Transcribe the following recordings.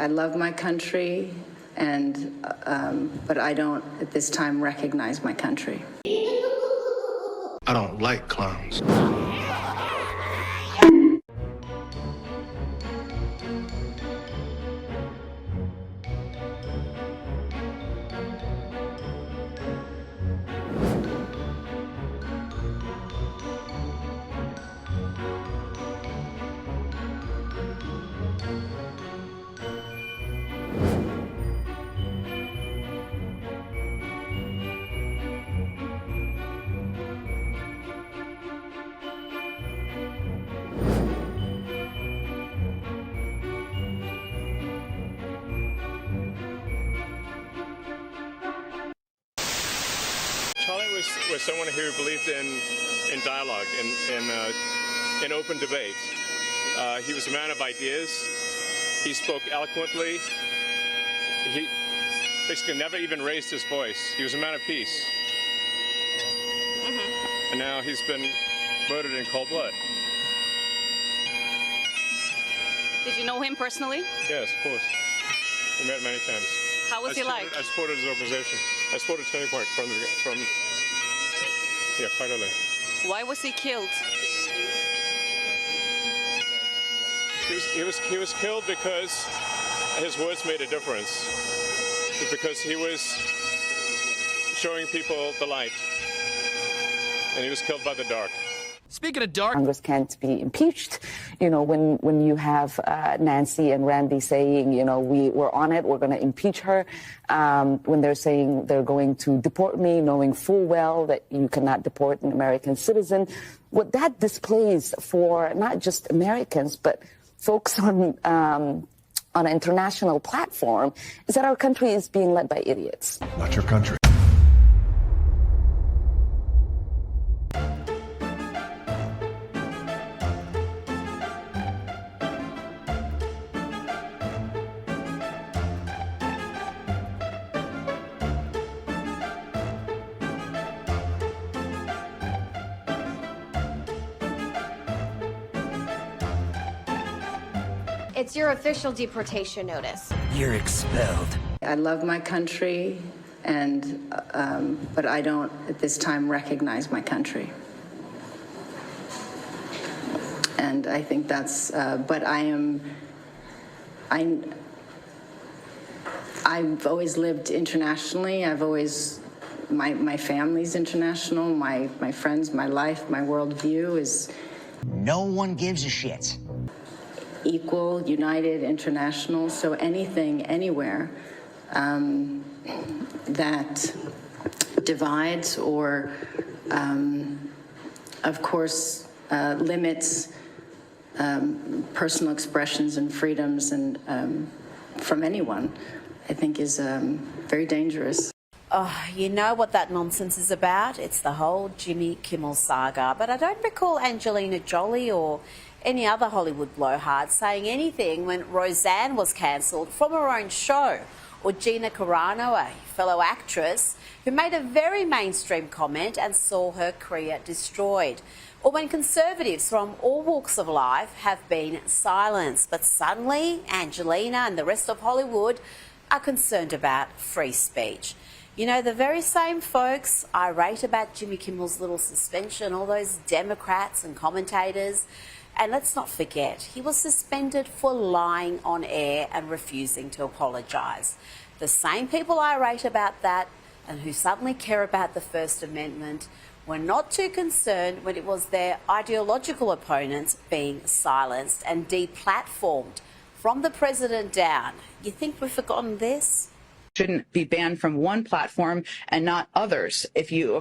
I love my country, and but I don't at this time recognize my country. I don't like clowns. Charlie was someone who believed in dialogue, in open debate. He was a man of ideas. He spoke eloquently. He basically never even raised his voice. He was a man of peace. And now he's been murdered in cold blood. Did you know him personally? Yes, of course. We met many times. How was he like? I supported his organization. I supported Turning Point from quite early. Why was he killed? He was killed because his words made a difference. Because he was showing people the light, and he was killed by the dark. Speaking of dark, Congress can't be impeached. You know, when you have Nancy and Randy saying, you know, we're on it, we're going to impeach her. When they're saying they're going to deport me, knowing full well that you cannot deport an American citizen. What that displays for not just Americans, but folks on an international platform is that our country is being led by idiots. Not your country. It's your official deportation notice. you're expelled. I love my country, and but I don't at this time recognize my country. And I think that's, but I've always lived internationally. I've always, my family's international, my friends, my life, my worldview is... No one gives a shit. Equal, united, international, so anything, anywhere that divides or, of course, limits personal expressions and freedoms and from anyone, I think is very dangerous. Oh, you know what that nonsense is about? It's the whole Jimmy Kimmel saga. But I don't recall Angelina Jolie or any other Hollywood blowhard saying anything when Roseanne was cancelled from her own show, or Gina Carano, a fellow actress, who made a very mainstream comment and saw her career destroyed, or when conservatives from all walks of life have been silenced. But suddenly, Angelina and the rest of Hollywood are concerned about free speech. You know, the very same folks irate about Jimmy Kimmel's little suspension, all those Democrats and commentators. And let's not forget, he was suspended for lying on air and refusing to apologise. The same people irate about that and who suddenly care about the First Amendment were not too concerned when it was their ideological opponents being silenced and deplatformed from the president down. You think we've forgotten this? Shouldn't be banned from one platform and not others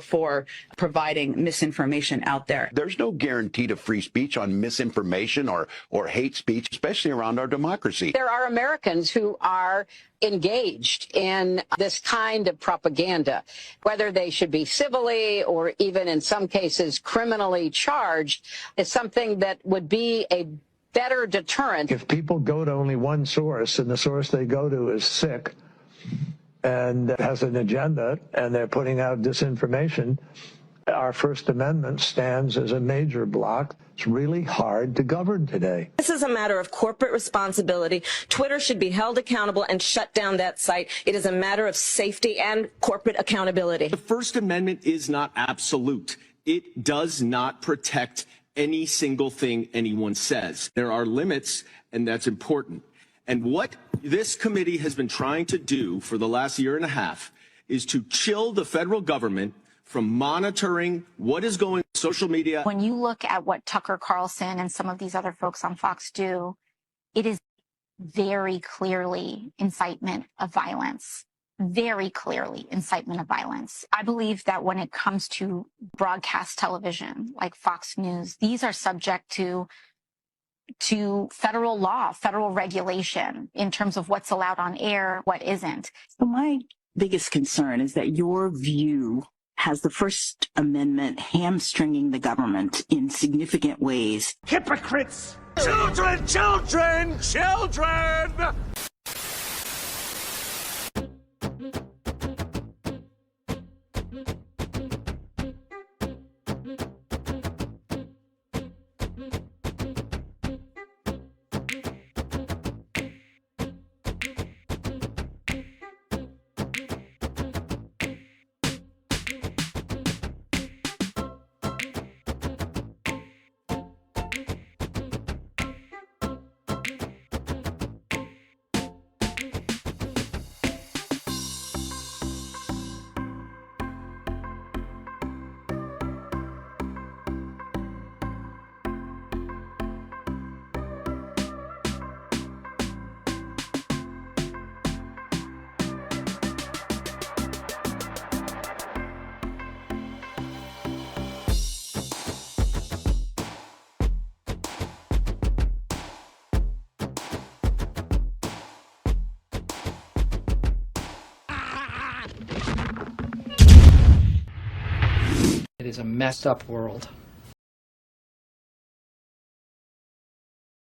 for providing misinformation out there. There's no guarantee to free speech on misinformation or hate speech, especially around our democracy. There are Americans who are engaged in this kind of propaganda, whether they should be civilly or even in some cases criminally charged, is something that would be a better deterrent. If people go to only one source and the source they go to is sick and has an agenda and they're putting out disinformation, Our First Amendment stands as a major block. It's really hard to govern today. This is a matter of corporate responsibility. Twitter should be held accountable and shut down that site. It is a matter of safety and corporate accountability. The First Amendment is not absolute. It does not protect any single thing anyone says. There are limits, and that's important. And what this committee has been trying to do for the last year and a half is to chill the federal government from monitoring what is going on social media. When you look at what Tucker Carlson and some of these other folks on Fox do, it is very clearly incitement of violence. Very clearly incitement of violence. I believe that when it comes to broadcast television, like Fox News, these are subject to federal law, federal regulation in terms of what's allowed on air, what isn't. So my biggest concern is that your view has the First Amendment hamstringing the government in significant ways. Hypocrites! Children, children, children! It is a messed up world.